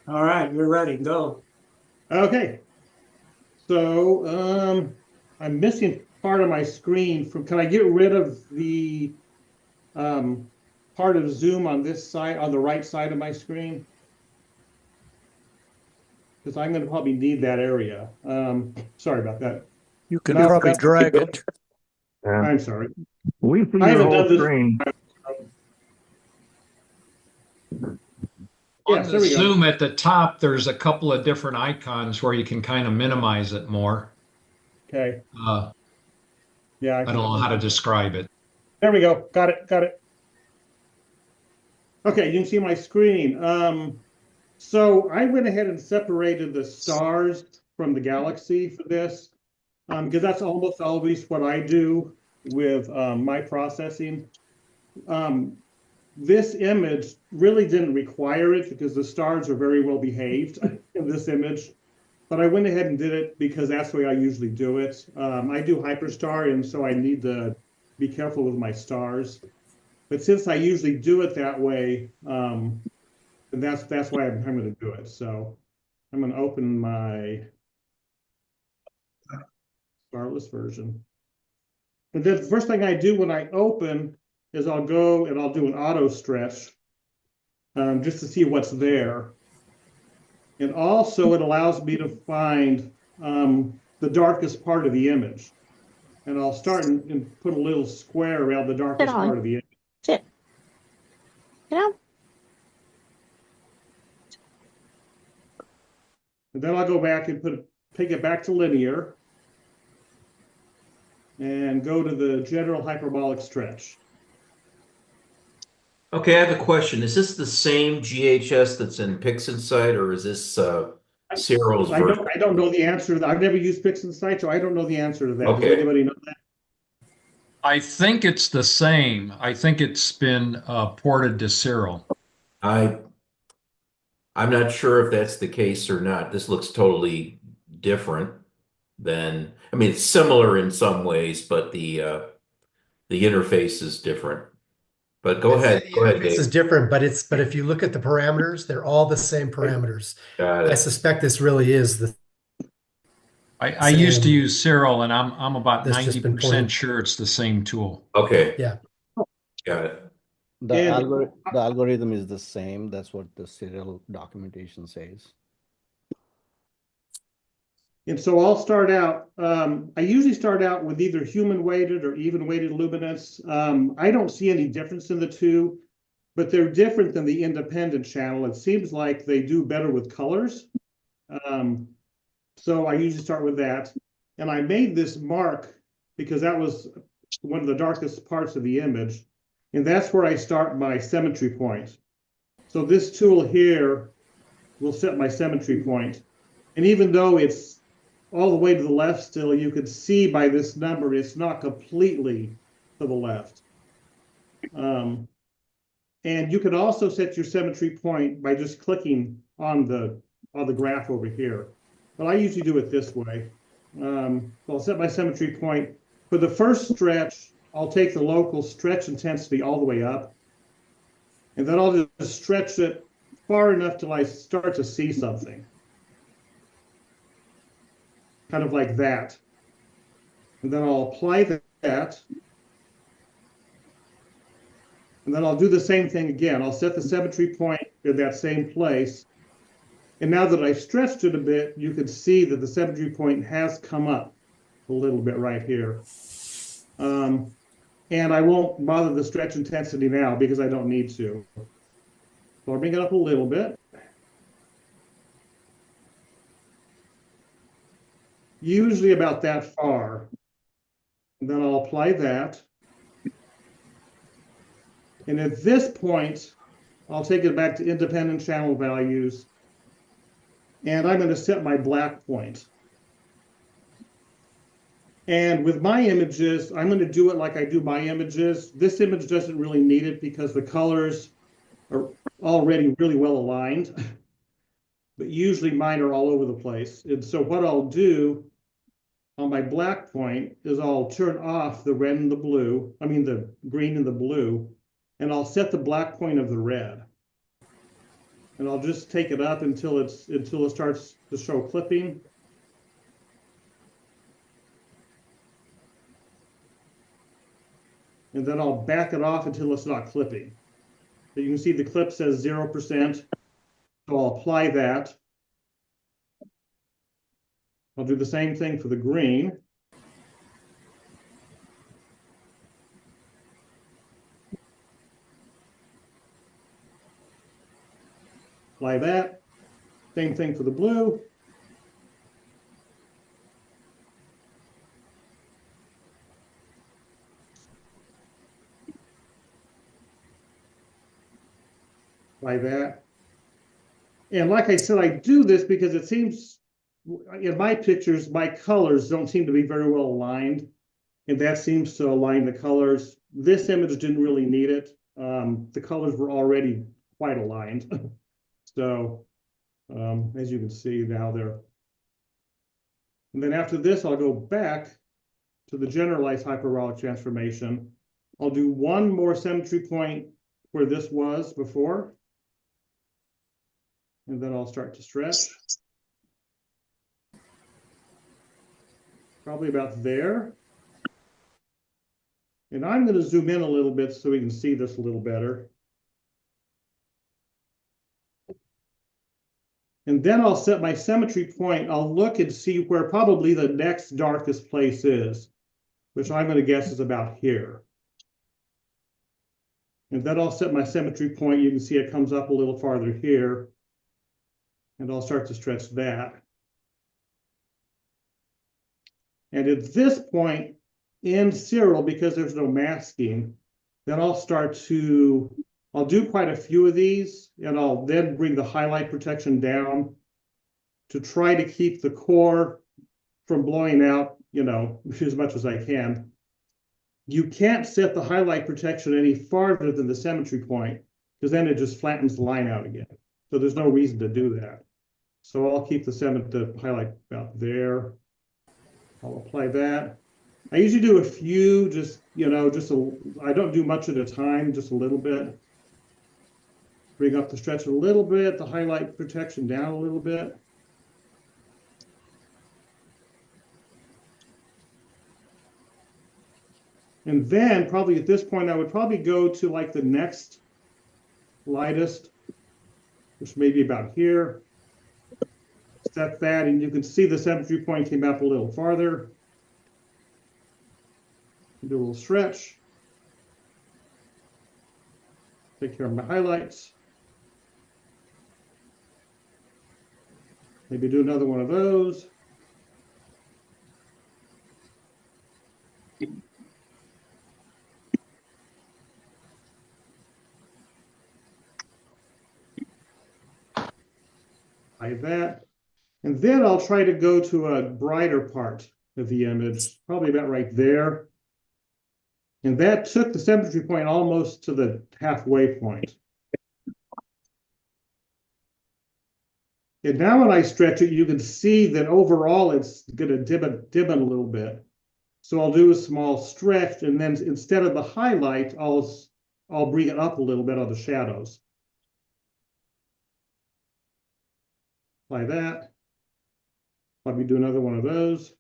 All right, you're ready. Go. Okay, so I'm missing part of my screen from, can I get rid of the um, part of Zoom on this side, on the right side of my screen? Because I'm going to probably need that area. Sorry about that. You can No, probably that's, drag it. And I'm sorry. we see I your haven't done whole this. screen. On Yes, the there we go. Zoom at the top, there's a couple of different icons where you can kind of minimize it more. Okay. Uh, Yeah, I don't know how to describe it. there we go. Got it. Got it. Okay, you can see my screen. So I went ahead and separated the stars from the galaxy for this, because that's almost always what I do with my processing. Um, this image really didn't require it because the stars are very well behaved in this image, but I went ahead and did it because that's the way I usually do it. I do hyperstar, and so I need to be careful with my stars. But since I usually do it that way, and that's why I'm going to do it. So I'm going to open my starless version. And then the first thing I do when I open is I'll go and I'll do an auto stretch just to see what's there. And also it allows me to find the darkest part of the image. And I'll start and put a little square around the Sit darkest part on. of the image. Sit. Get down. And then I'll go back and take it back to linear and go to the general hyperbolic stretch. Okay, I have a question. Is this the same GHS that's in PixInsight, or is this Cyril's version? I don't know the answer to that. I've never used PixInsight, so I don't know the answer to that. Does Okay. anybody know that? I think it's the same. I think it's been ported to Cyril. I I'm not sure if that's the case or not. This looks totally different than, I mean, it's similar in some ways, but the interface is different. But go ahead. Go ahead, This is Dave. different, but if you look at the parameters, they're all the same parameters. Got I it. suspect this really is the I used to same use Cyril, and I'm about that's just been 90% ported. sure it's the same tool. Okay, Yeah. got it. And The algorithm is the same. That's what the serial documentation says. and so I'll start out. I usually start out with either human weighted or even weighted luminance. I don't see any difference in the two, but they're different than the independent channel. It seems like they do better with colors. So I usually start with that. And I made this mark because that was one of the darkest parts of the image. And that's where I start my symmetry point. So this tool here will set my symmetry point. And even though it's all the way to the left still, you can see by this number, it's not completely to the left. And you can also set your symmetry point by just clicking on the graph over here. But I usually do it this way. I'll set my symmetry point. For the first stretch, I'll take the local stretch intensity all the way up. And then I'll just stretch it far enough till I start to see something. Kind of like that. And then I'll apply that. And then I'll do the same thing again. I'll set the symmetry point in that same place. And now that I've stretched it a bit, you can see that the symmetry point has come up a little bit right here. And I won't bother the stretch intensity now because I don't need to. So I'll bring it up a little bit. Usually about that far. And then I'll apply that. And at this point, I'll take it back to independent channel values. And I'm going to set my black point. And with my images, I'm going to do it like I do my images. This image doesn't really need it because the colors are already really well aligned. But usually mine are all over the place. And so what I'll do on my black point is I'll turn off the red and the blue, I mean the green and the blue, and I'll set the black point of the red. And I'll just take it up until it starts to show clipping. And then I'll back it off until it's not clipping. So you can see the clip says 0%. So I'll apply that. I'll do the same thing for the green. Apply that. Same thing for the blue. Apply that. And like I said, I do this because it seems in my pictures, my colors don't seem to be very well aligned. And that seems to align the colors. This image didn't really need it. The colors were already quite aligned. So as you can see now there. And then after this, I'll go back to the generalized hyperbolic transformation. I'll do one more symmetry point where this was before. And then I'll start to stretch. Probably about there. And I'm going to zoom in a little bit so we can see this a little better. And then I'll set my symmetry point. I'll look and see where probably the next darkest place is, which I'm going to guess is about here. And then I'll set my symmetry point. You can see it comes up a little farther here. And I'll start to stretch that. And at this point in Cyril, because there's no masking, then I'll do quite a few of these, and I'll then bring the highlight protection down to try to keep the core from blowing out, as much as I can. You can't set the highlight protection any farther than the symmetry point, because then it just flattens the line out again. So there's no reason to do that. So I'll keep the highlight about there. I'll apply that. I usually do a few, I don't do much at a time, just a little bit. Bring up the stretch a little bit, the highlight protection down a little bit. And then probably at this point, I would probably go to like the next lightest, which may be about here. Set that, and you can see the symmetry point came up a little farther. Do a little stretch. Take care of my highlights. Maybe do another one of those. Like that. And then I'll try to go to a brighter part of the image, probably about right there. And that took the symmetry point almost to the halfway point. And now when I stretch it, you can see that overall it's going to dim it a little bit. So I'll do a small stretch, and then instead of the highlight, I'll bring it up a little bit on the shadows. Like that. Let me do another one of those.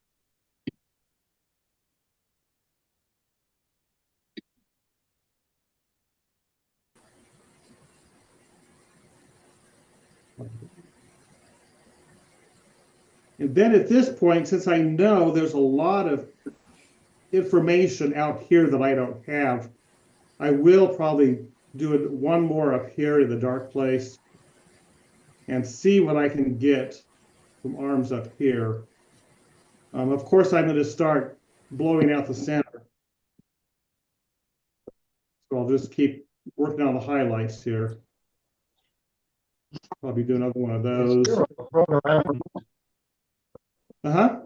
And then at this point, since I know there's a lot of information out here that I don't have, I will probably do one more up here in the dark place and see what I can get from arms up here. Of course, I'm going to start blowing out the center. So I'll just keep working on the highlights here. Probably do another one of those. Uh-huh.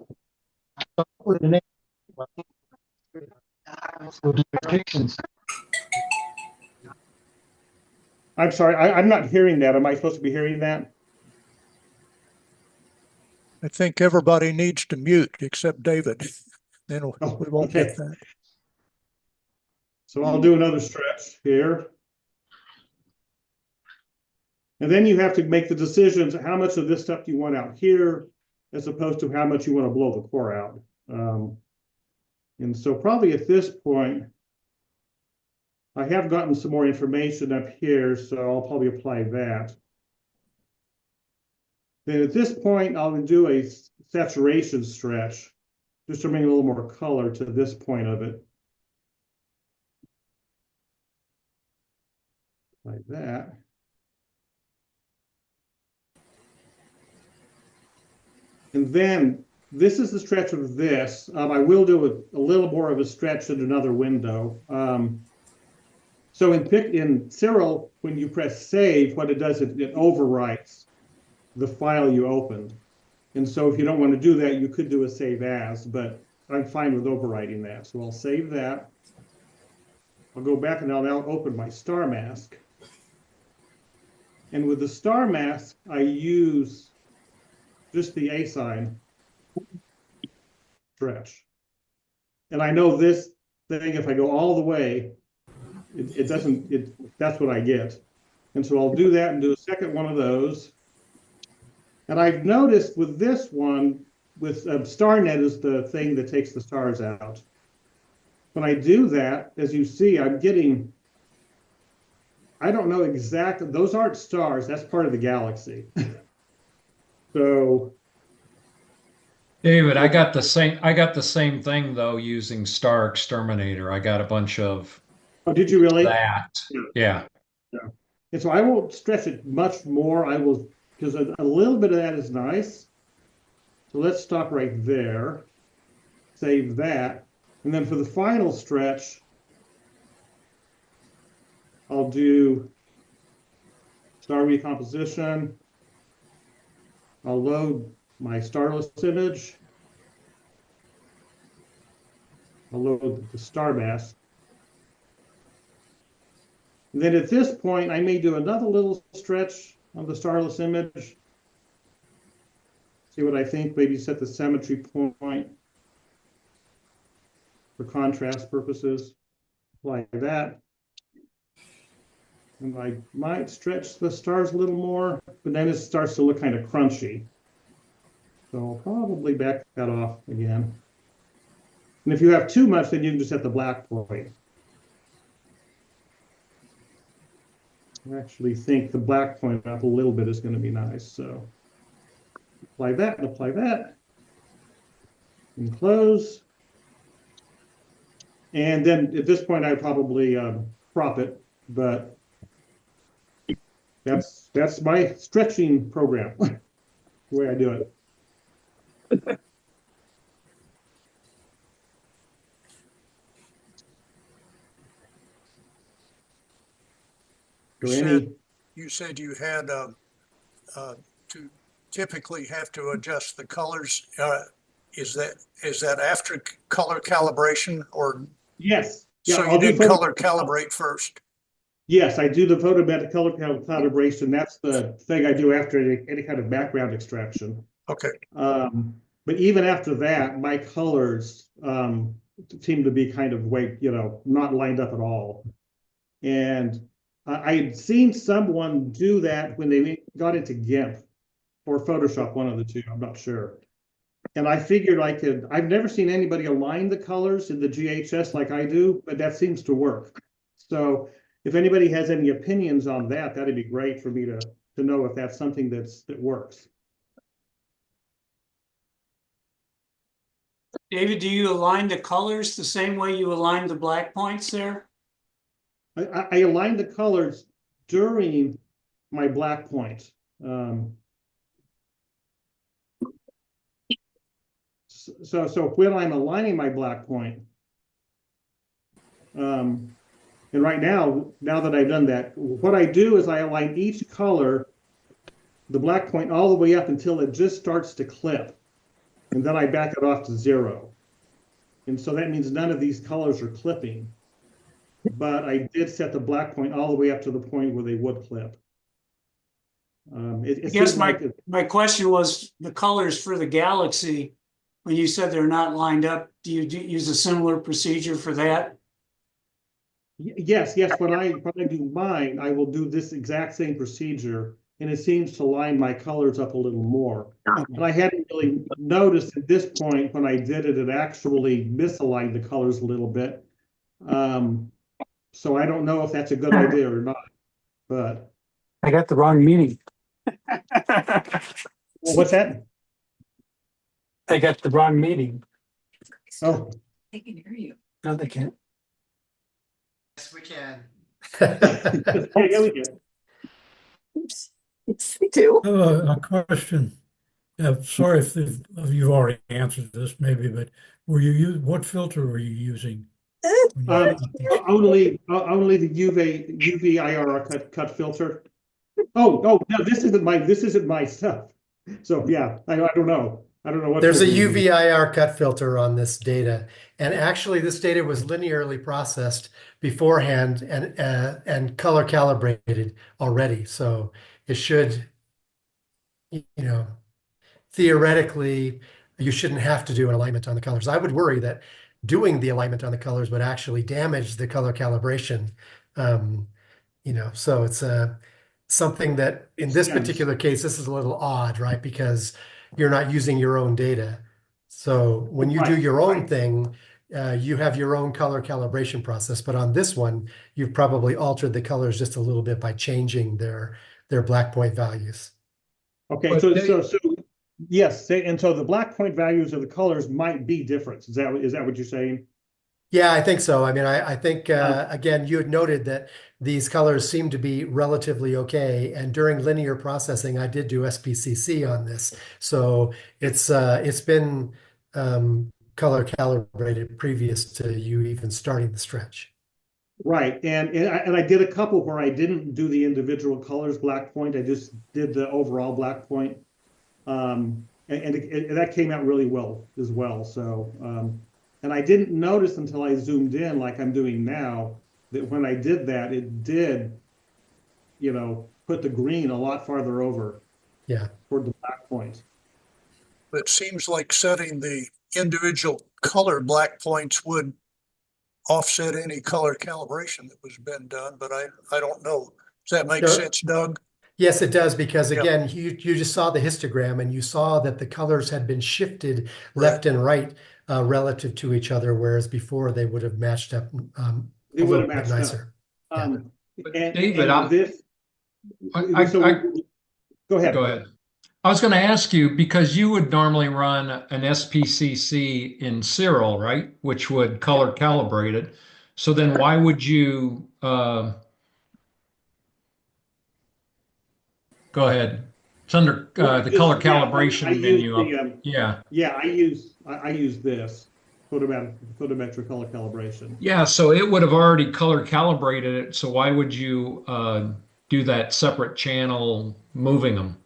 I'm sorry, I'm not hearing that. Am I supposed to be hearing that? I think everybody needs to mute except David. Then Oh, we won't okay. get that. So I'll do another stretch here. And then you have to make the decisions, how much of this stuff do you want out here, as opposed to how much you want to blow the core out. And so probably at this point, I have gotten some more information up here, so I'll probably apply that. Then at this point, I'll do a saturation stretch, just to bring a little more color to this point of it. Like that. And then this is the stretch of this. I will do a little more of a stretch in another window. So in Cyril, when you press save, what it does, it overwrites the file you opened. And so if you don't want to do that, you could do a save as, but I'm fine with overwriting that. So I'll save that. I'll go back and I'll now open my star mask. And with the star mask, I use just the A sign stretch. And I know this thing, if I go all the way, that's what I get. And so I'll do that and do a second one of those. And I've noticed with this one, with StarNet is the thing that takes the stars out. When I do that, as you see, I'm getting, I don't know exactly, those aren't stars, that's part of the galaxy. So David, I got the same thing though using Star Exterminator. I got a bunch of oh, did you really? that. Yeah. And so I won't stretch it much more. I will, because a little bit of that is nice. So let's stop right there. Save that. And then for the final stretch, I'll do star recomposition. I'll load my starless image. I'll load the star mask. And then at this point, I may do another little stretch on the starless image. See what I think, maybe set the symmetry point for contrast purposes, like that. And I might stretch the stars a little more, but then it starts to look kind of crunchy. So I'll probably back that off again. And if you have too much, then you can just set the black point. I actually think the black point up a little bit is going to be nice. So apply that and apply that. And close. And then at this point, I probably crop it, but that's my stretching program, the way I do it. You said you had to typically have to adjust the colors. Is that after color calibration, or yes? Yeah, so you did color calibrate first? Yes, I do the photometric color calibration. That's the thing I do after any kind of background extraction. Okay. But even after that, my colors seem to be kind of not lined up at all. And I had seen someone do that when they got into GIMP or Photoshop, one of the two, I'm not sure. And I figured I've never seen anybody align the colors in the GHS like I do, but that seems to work. So if anybody has any opinions on that, that'd be great for me to know if that's something that works. David, do you align the colors the same way you align the black points there? I align the colors during my black point. So when I'm aligning my black point, and right now that I've done that, what I do is I align each color, the black point, all the way up until it just starts to clip. And then I back it off to 0. And so that means none of these colors are clipping. But I did set the black point all the way up to the point where they would clip. I guess my question was the colors for the galaxy. When you said they're not lined up, do you use a similar procedure for that? Yes. When I do mine, I will do this exact same procedure. and it seems to line my colors up a little more. And I hadn't really noticed at this point when I did it, it actually misaligned the colors a little bit. So I don't know if that's a good idea or not, but I got the wrong meeting. well, what's that? I got the wrong meeting. Oh, They can hear you. No, they can't. Yes, we can. yeah, we did. Oops. Yes, they do. I have a question. Sorry if you've already answered this, maybe, but what filter were you using? Only the UV-IR cut filter. Oh no, this isn't my stuff. So yeah, I don't know. I don't know what There's a filter you use. UV-IR cut filter on this data, and actually this data was linearly processed beforehand and color calibrated already. So it should, theoretically, you shouldn't have to do an alignment on the colors. I would worry that doing the alignment on the colors would actually damage the color calibration. So it's something that in this Makes sense. particular case, this is a little odd, right? Because you're not using your own data. So when you do Right, your own right. thing, you have your own color calibration process. But on this one, you've probably altered the colors just a little bit by changing their black point values. Okay, But so yes, and so the black point values of the colors might be different. Is that what you're saying? Yeah, I think so. I mean, I think, again, you had noted that these colors seem to be relatively okay. And during linear processing, I did do SPCC on this. So it's been color calibrated previous to you even starting the stretch. Right, and I did a couple where I didn't do the individual colors black point. I just did the overall black point, and that came out really well as well. So, and I didn't notice until I zoomed in, like I'm doing now, that when I did that, it did, put the green a lot farther over. Yeah. Toward the black point. It seems like setting the individual color black points would offset any color calibration that was been done, but I don't know. Does that make sense, Doug? Yes, it does, because Yeah. again, you just saw the histogram and you saw that the colors had been shifted left and right relative to each other, whereas before they would have matched up They a would little have bit matched nicer. up. David, go ahead. Go ahead. I was going to ask you, because you would normally run an SPCC in Cyril, right? Which would color calibrate it. So then why would you go ahead? It's under the color calibration menu. Yeah. Yeah, I use this photometric color calibration. Yeah, so it would have already color calibrated it. So why would you do that separate channel moving them?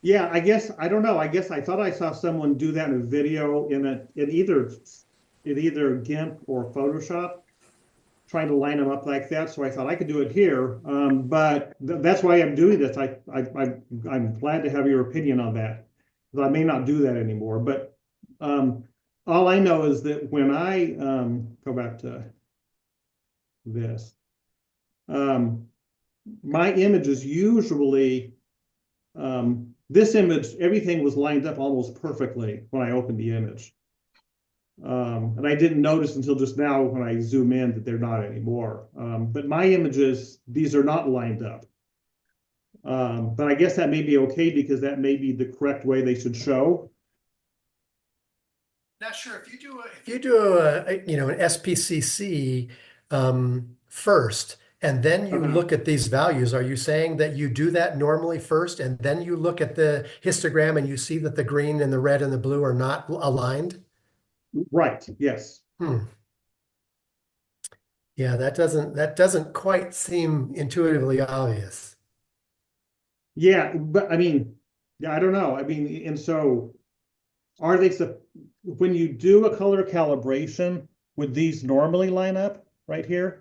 Yeah, I don't know. I guess I thought I saw someone do that in a video in either GIMP or Photoshop, trying to line them up like that. So I thought I could do it here, but that's why I'm doing this. I'm glad to have your opinion on that, because I may not do that anymore. But all I know is that when I go back to this, my image is usually this image, everything was lined up almost perfectly when I opened the image. And I didn't notice until just now when I zoom in that they're not anymore. But my images, these are not lined up. But I guess that may be okay, because that may be the correct way they should show. Not sure if you do an SPCC first, and then you look at these values. Are you saying that you do that normally first, and then you look at the histogram and you see that the green and the red and the blue are not aligned? Right. Yes. Yeah, that doesn't quite seem intuitively obvious. Yeah, but I mean, I don't know. I mean, and so are they, when you do a color calibration, would these normally line up right here?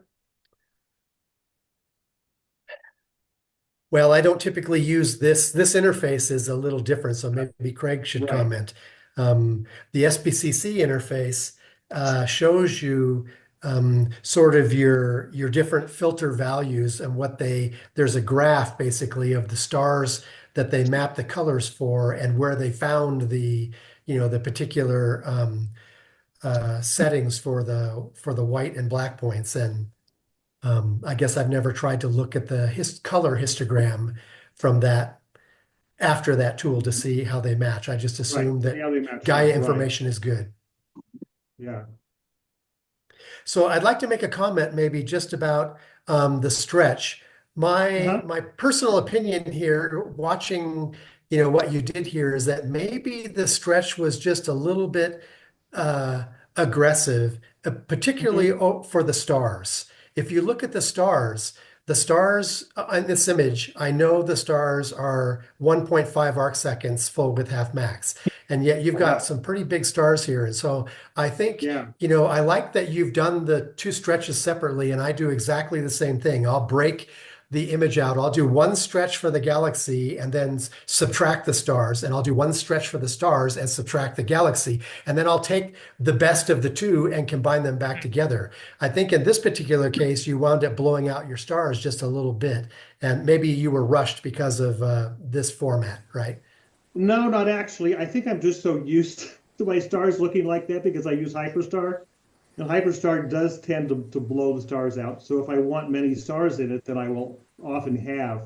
Well, I don't typically use this. This interface is a little different, so maybe Craig should comment. The SPCC interface shows you sort of your different filter values and there's a graph basically of the stars that they map the colors for and where they found the particular settings for the white and black points. And I guess I've never tried to look at the color histogram from that after that tool to see how they match. I just assume Right, that yeah, they match Gaia up, right. information is good. Yeah. So I'd like to make a comment maybe just about the stretch. My personal opinion here, watching what you did here, is that maybe the stretch was just a little bit aggressive, particularly for the stars. If you look at the stars in this image, I know the stars are 1.5 arc seconds full width half max, and yet you've got some pretty big stars here. And so I think, I like that you've done the two stretches separately, and I do exactly the same thing. I'll break the image out. I'll do one stretch for the galaxy and then subtract the stars, and I'll do one stretch for the stars and subtract the galaxy, and then I'll take the best of the two and combine them back together. I think in this particular case, you wound up blowing out your stars just a little bit, and maybe you were rushed because of this format, right? No, not actually. I think I'm just so used to my stars looking like that because I use Hyperstar. And Hyperstar does tend to blow the stars out. So if I want many stars in it, then I will often have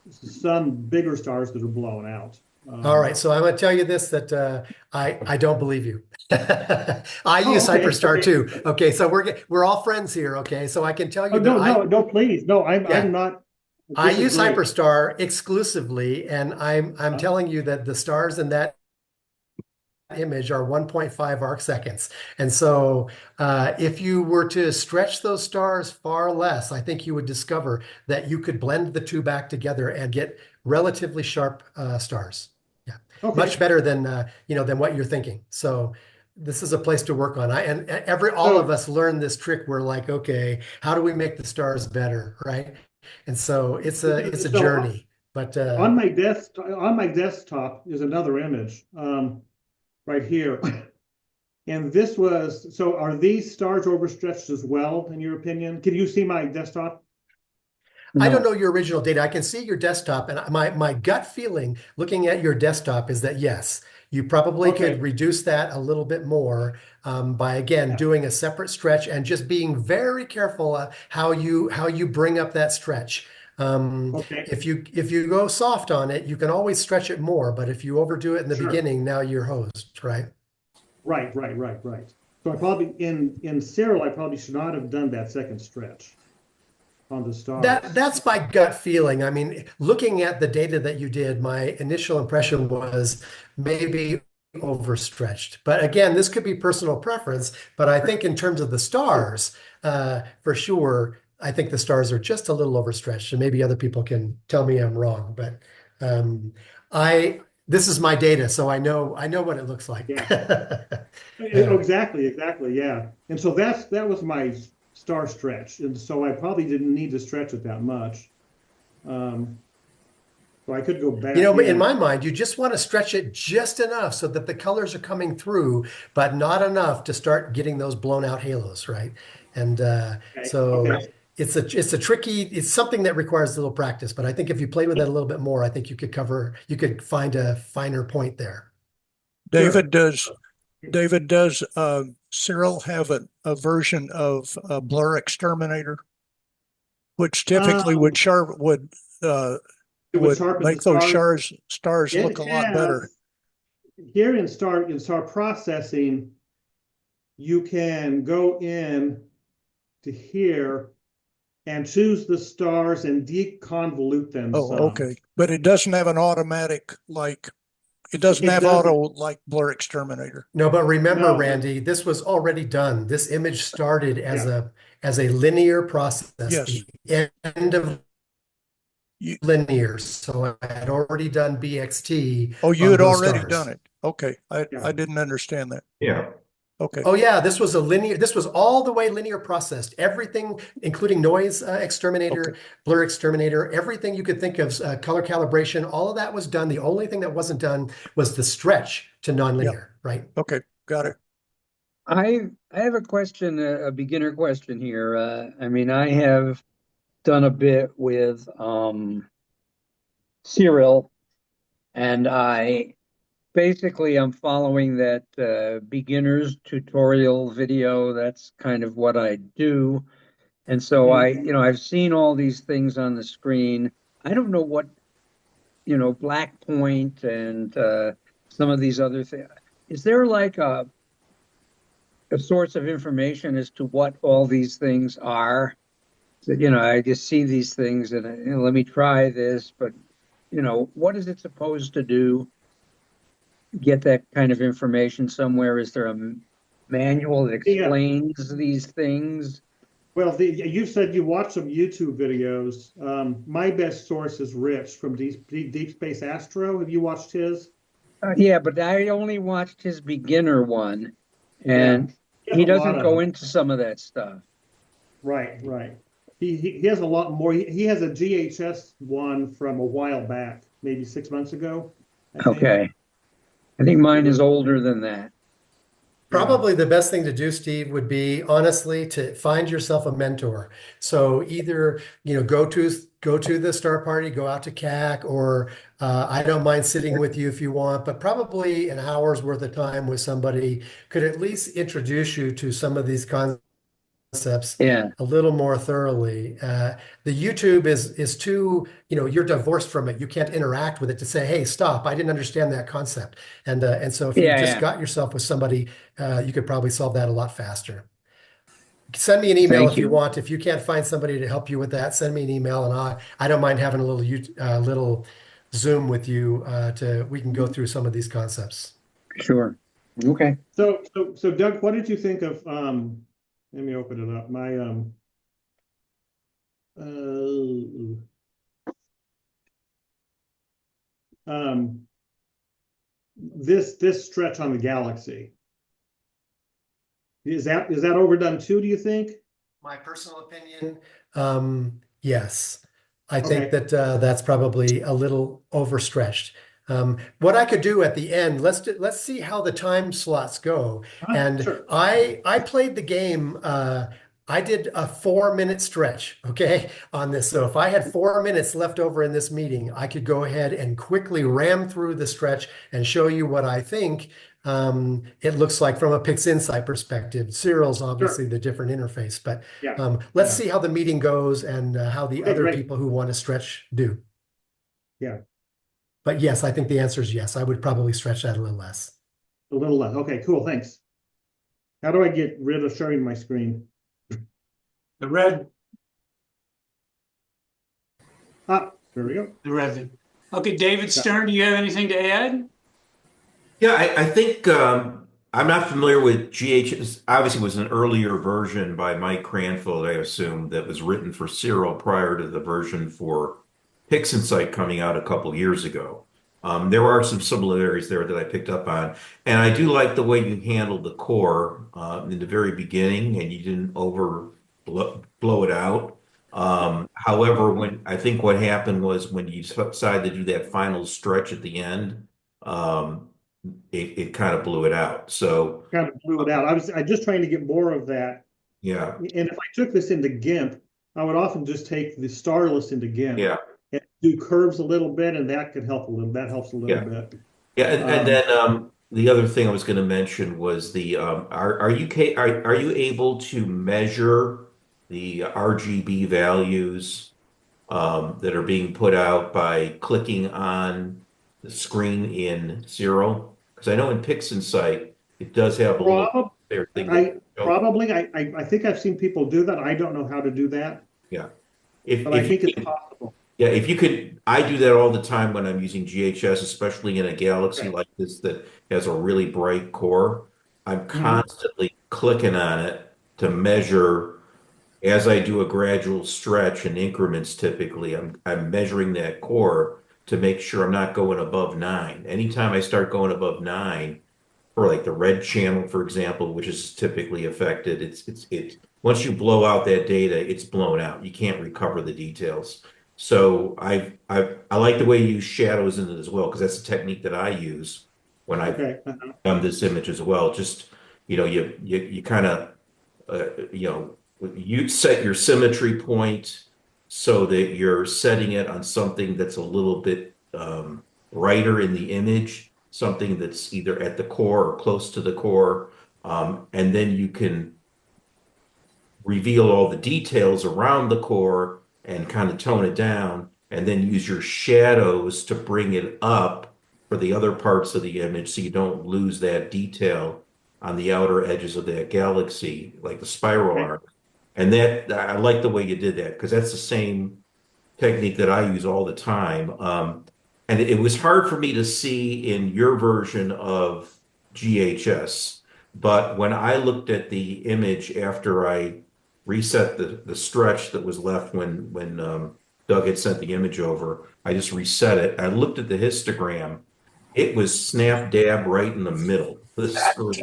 some bigger stars that are blown out. All right, so I'm going to tell you this, that I don't believe you. I use Hyperstar too. Okay, so we're all friends here. Okay, so I can tell you. No, please, no, I'm not. I use Hyperstar exclusively, and I'm telling you that the stars in that image are 1.5 arc seconds. And so if you were to stretch those stars far less, I think you would discover that you could blend the two back together and get relatively sharp stars. Yeah, much better than than what you're thinking. So this is a place to work on. All of us learn this trick. We're like, okay, how do we make the stars better, right? And so it's a journey. But on my desktop is another image. Right here. And this was, so are these stars overstretched as well, in your opinion? Can you see my desktop? I don't know your original data. I can see your desktop, and my gut feeling looking at your desktop is that yes, you probably could reduce that a little bit more by doing a separate stretch and just being very careful how you bring up that stretch. If you go soft on it, you can always stretch it more, but if you overdo it in the beginning, now you're hosed, right? Right. So I probably in Cyril, I probably should not have done that second stretch on the stars. That's my gut feeling. I mean, looking at the data that you did, my initial impression was maybe overstretched. But again, this could be personal preference, but I think in terms of the stars, for sure, I think the stars are just a little overstretched, and maybe other people can tell me I'm wrong, but this is my data, so I know what it looks like. Exactly, yeah. And so that was my star stretch, and so I probably didn't need to stretch it that much. So I could go back. In my mind, you just want to stretch it just enough so that the colors are coming through, but not enough to start getting those blown out halos, right? And it's something that requires a little practice, but I think if you play with it a little bit more, I think you could find a finer point there. David, does Cyril have a version of Blur Exterminator, which typically would make those stars look a lot better? Here in star processing, you can go in to here and choose the stars and deconvolute them. Okay. But it doesn't have an automatic, it doesn't have auto like Blur Exterminator. No, but remember, Randy, this was already done. This image started as a linear process. Yes. The end of linear. So I had already done BXT. Oh, you had already done it. Okay. I didn't understand that. Yeah. Okay. Oh yeah, this was all the way linear processed. Everything, including noise exterminator, blur exterminator, everything you could think of, color calibration, all of that was done. The only thing that wasn't done was the stretch to nonlinear, right? Okay, got it. I have a question, a beginner question here. I mean, I have done a bit with Cyril, and I basically I'm following that beginner's tutorial video. That's kind of what I do. And so I've seen all these things on the screen. I don't know what, black point and some of these other things. Is there like a source of information as to what all these things are? So, I just see these things and let me try this, but what is it supposed to do? Get that kind of information somewhere? Is there a manual that Yeah. explains these things? Well, you said you watch some YouTube videos. My best source is Rich from Deep Space Astro. Have you watched his? Yeah, but I only watched his beginner one, and He has he a lot doesn't of go them. into some of that stuff. Right, right. He has a lot more. He has a GHS one from a while back, maybe 6 months ago, I think. Okay. I think mine is older than that. Probably the best thing to do, Steve, would be honestly to find yourself a mentor. So either, go to the Star Party, go out to CAC, or I don't mind sitting with you if you want, but probably an hour's worth of time with somebody could at least introduce you to some of these concepts Yeah. a little more thoroughly. The YouTube is too, you're divorced from it. You can't interact with it to say, "Hey, stop! I didn't understand that concept." And so if you Yeah, just yeah. got yourself with somebody, you could probably solve that a lot faster. Send me an email Thank if you you. want. If you can't find somebody to help you with that, send me an email, and I don't mind having a little Zoom with you we can go through some of these concepts. Sure. Okay. So Doug, what did you think of let me open it up. My this stretch on the galaxy. Is that overdone too, do you think? My personal opinion, yes. I think Okay. that that's probably a little overstretched. What I could do at the end, let's see how the time slots go. And Sure. I played the game. I did a 4-minute stretch, okay, on this. So if I had 4 minutes left over in this meeting, I could go ahead and quickly ram through the stretch and show you what I think it looks like from a PixInsight perspective. Cyril's obviously the different interface, but Yeah. let's see how the meeting goes and how the Okay, other great. people who want to stretch do. Yeah. But yes, I think the answer is yes. I would probably stretch that a little less. A little less. Okay, cool. Thanks. How do I get rid of sharing my screen? The red, There we go. the red. Okay, David Stern, do you have anything to add? Yeah, I think I'm not familiar with GH. Obviously, it was an earlier version by Mike Cranfield, I assume, that was written for Cyril prior to the version for PixInsight coming out a couple years ago. There are some similarities there that I picked up on, and I do like the way you handled the core in the very beginning, and you didn't blow it out. However, when I think what happened was when you decided to do that final stretch at the end. It kind of blew it out. So Kind of blew it out. I just trying to get more of that. yeah, And if I took this into GIMP, I would often just take the star list into GIMP yeah, and do curves a little bit, and that could help a little. That helps a little bit. yeah. And then the other thing I was going to mention was the are you able to measure the RGB values that are being put out by clicking on the screen in Zero? Because I know in PixInsight it does have a little there thing. I think I've seen people do that. I don't know how to do that. Yeah. But I think it's possible. Yeah, if you could, I do that all the time when I'm using GHS, especially in a galaxy like this that has a really bright core. I'm constantly clicking on it to measure as I do a gradual stretch in increments typically. I'm measuring that core to make sure I'm not going above 9. Anytime I start going above 9, for like the red channel, for example, which is typically affected, it's once you blow out that data, it's blown out. You can't recover the details. So I like the way you use shadows in it as well, because that's a technique that I use when I've done this image as well. Just you kind of, you set your symmetry point so that you're setting it on something that's a little bit brighter in the image, something that's either at the core or close to the core. And then you can reveal all the details around the core and kind of tone it down, and then use your shadows to bring it up for the other parts of the image so you don't lose that detail on the outer edges of that galaxy, like the spiral Okay. arc. And that I like the way you did that because that's the same technique that I use all the time. And it was hard for me to see in your version of GHS, but when I looked at the image after I reset the stretch that was left when Doug had sent the image over, I just reset it. I looked at the histogram. It was snap dab right in the middle of the screen.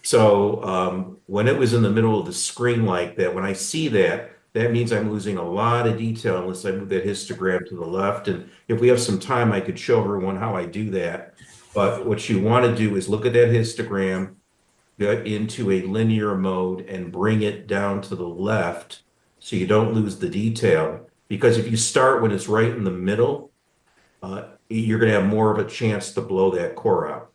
So when it was in the middle of the screen like that, when I see that, that means I'm losing a lot of detail unless I move that histogram to the left. And if we have some time, I could show everyone how I do that. But what you want to do is look at that histogram, get into a linear mode and bring it down to the left so you don't lose the detail. Because if you start when it's right in the middle, you're going to have more of a chance to blow that core out.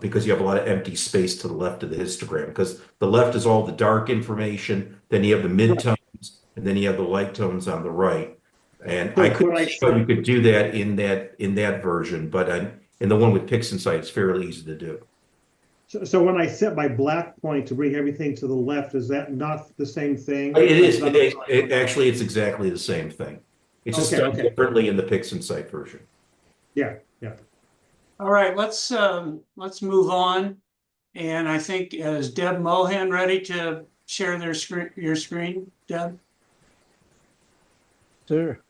Because you have a lot of empty space to the left of the histogram. Because the left is all the dark information, then you have the midtones, and then you have the light tones on the right. And So I when couldn't I see how you could do that in that version, but in the one with PixInsight, it's fairly easy to do. So when I set my black point to bring everything to the left, is that not the same thing? It is. Like, Actually, it's exactly the same thing. It's just done Okay. differently in the PixInsight version. Yeah. All right, let's move on. And I think is Deb Mohan ready to share your screen, Deb? Sure.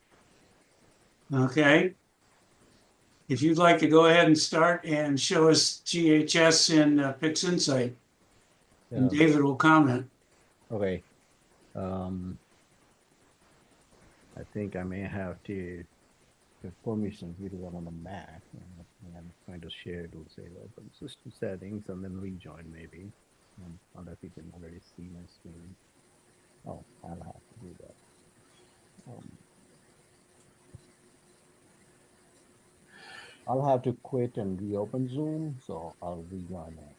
Okay. If you'd like to go ahead and start and show us GHS in PixInsight, and Yeah. David will comment. Okay. I think I may have to give permissions because I'm on the Mac and I'm trying to share it. It'll say open system settings and then rejoin maybe. Unless you can already see my screen. Oh, I'll have to do that. I'll have to quit and reopen Zoom, so I'll rejoin it.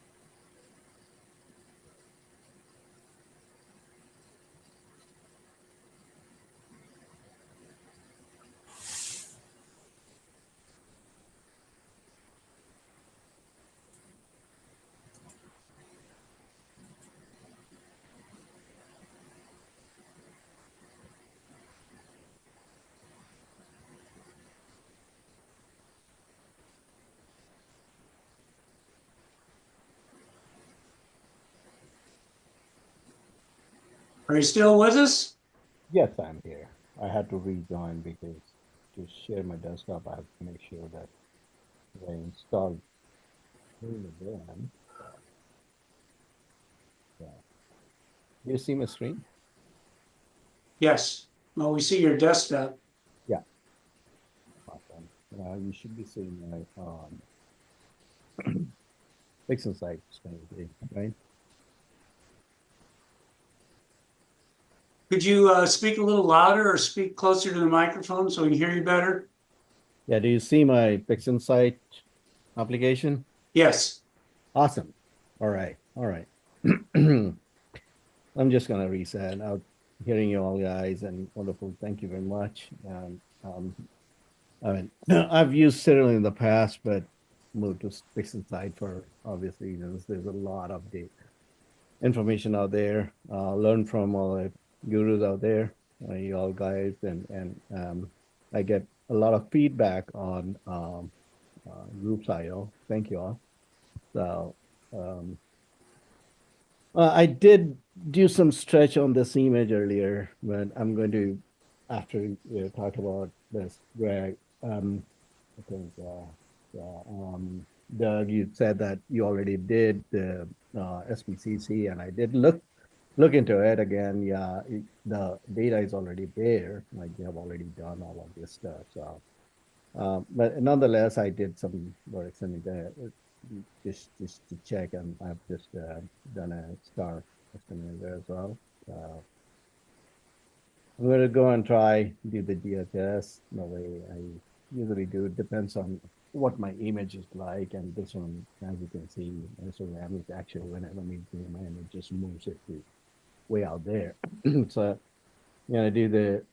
Are you still with us? Yes, I'm here. I had to rejoin because to share my desktop, I have to make sure that I install Zoom again. Yeah. Do you see my screen? Yes. Well, we see your desktop. Yeah. Awesome. You should be seeing my PixInsight screen, right? Could you speak a little louder or speak closer to the microphone so we can hear you better? Yeah, do you see my PixInsight application? Yes. Awesome. All right. I'm just gonna reset. Out hearing you all guys and wonderful. Thank you very much. I mean, I've used Cyril in the past, but moved to PixInsight for obvious reasons. There's a lot of data information out there. Learn from all the gurus out there, you all guys, and I get a lot of feedback on groups.io. Thank you all. So I did do some stretch on this image earlier, but I'm going to, after we talk about this, Greg, I think, Doug, you said that you already did the SPCC, and I did look into it again. Yeah, the data is already there. Like you have already done all of this stuff. So, but nonetheless, I did some work in there. just to check, and I've just done a star estimate there as well. I'm gonna go and try do the GHS the way I usually do. It depends on what my image is like, and this one, as you can see, Instagram is actually when we zoom in, it just moves it to way out there. So I'm gonna do the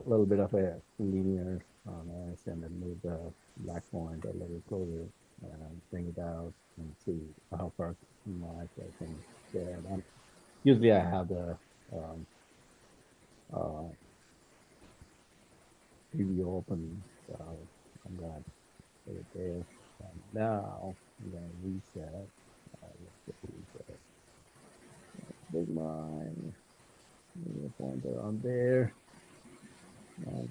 little bit of a linear on this, and then move the black point a little closer, and bring it out and see how far much I can get. Usually I have the um, uh, preview open, so I'm gonna put it there. And now I'm gonna reset. Let's get reset. Big my pointer on there. And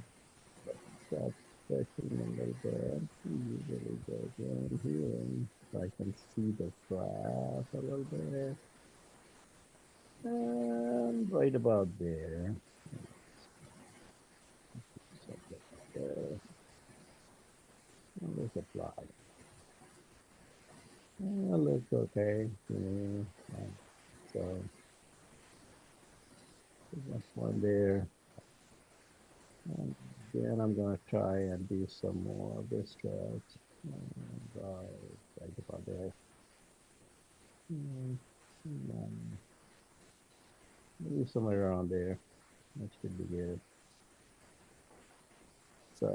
start stretching a little bit. Usually goes in here, so I can see the graph a little bit. And right about there. Set that there. And let's apply. Looks okay to me. So that's one there. And then I'm gonna try and do some more of this stretch. And right about there. Maybe somewhere around there. That should be good. So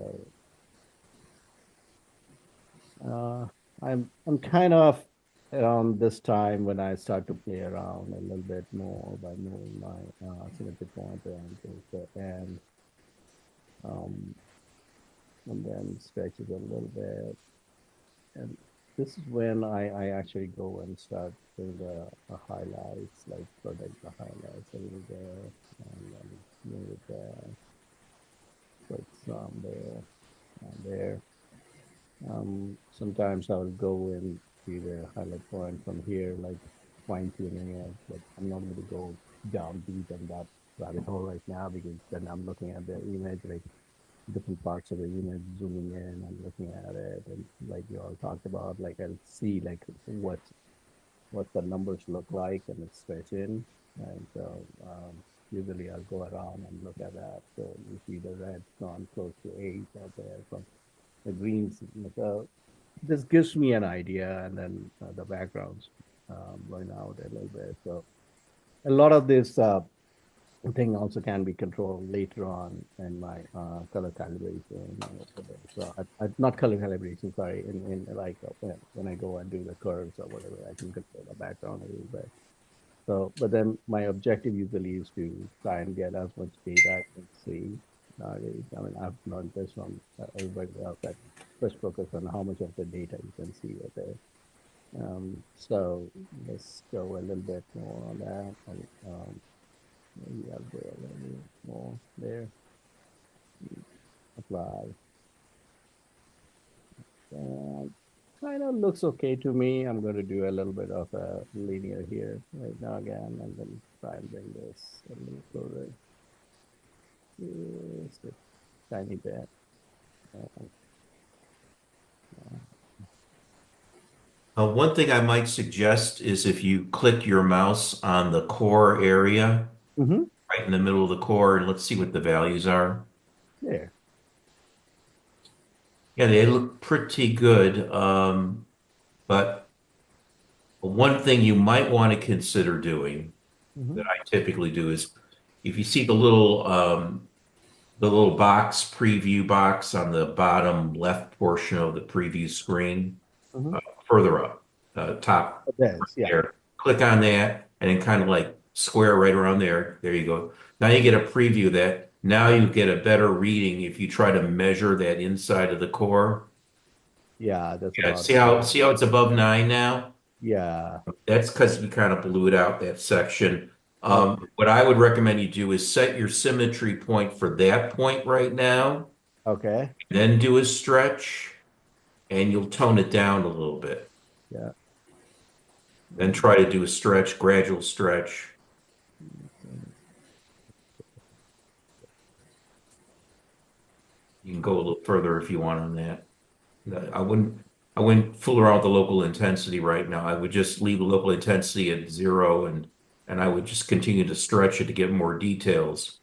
I'm kind of around this time when I start to play around a little bit more by moving my symmetry pointer into the end, um, and then stretch it a little bit. And this is when I actually go and start doing the highlights, like protect the highlights a little bit, and then move it there, put some there and there. Sometimes I will go and see the highlight point from here, like fine tuning it, but I'm not going to go down deep in that rabbit hole right now because then I'm looking at the image, like different parts of the image, zooming in and looking at it, and like you all talked about, like I'll see like what the numbers look like and it's stretch in, and so usually I'll go around and look at that. So you see the red's gone close to 8 out there from the greens. So this gives me an idea, and then the background's blowing out a little bit. So a lot of this thing also can be controlled later on in my color calibration. So not color calibration, sorry, in like when I go and do the curves or whatever, I can control the background a little bit. So, but then my objective usually is to try and get as much data I can see nowadays. I mean, I've learned this from everybody else that first focus on how much of the data you can see with it. So let's go a little bit more on that. And, maybe I'll go a little bit more there. Apply. And kind of looks okay to me. I'm going to do a little bit of a linear here right now again, and then try and bring this a little closer. Just a tiny bit. One thing I might suggest is if you click your mouse on the core area, right in the middle of the core, and let's see what the values are. There. Yeah, they look pretty good. But one thing you might want to consider doing that I typically do is if you see the little box, preview box on the bottom left portion of the preview screen, further up, top there. Click on that and then kind of like square right around there. There you go. Now you get a preview of that. Now you get a better reading if you try to measure that inside of the core. Yeah, that's Yeah, about see how it's above 9 now? Yeah. That's because we kind of blew it out that section. What I would recommend you do is set your symmetry point for that point right now. Okay. Then do a stretch, and you'll tone it down a little bit. Yeah. Then try to do a stretch, gradual stretch. You can go a little further if you want on that. I wouldn't I wouldn't fool around with the local intensity right now. I would just leave the local intensity at 0 and I would just continue to stretch it to get more details.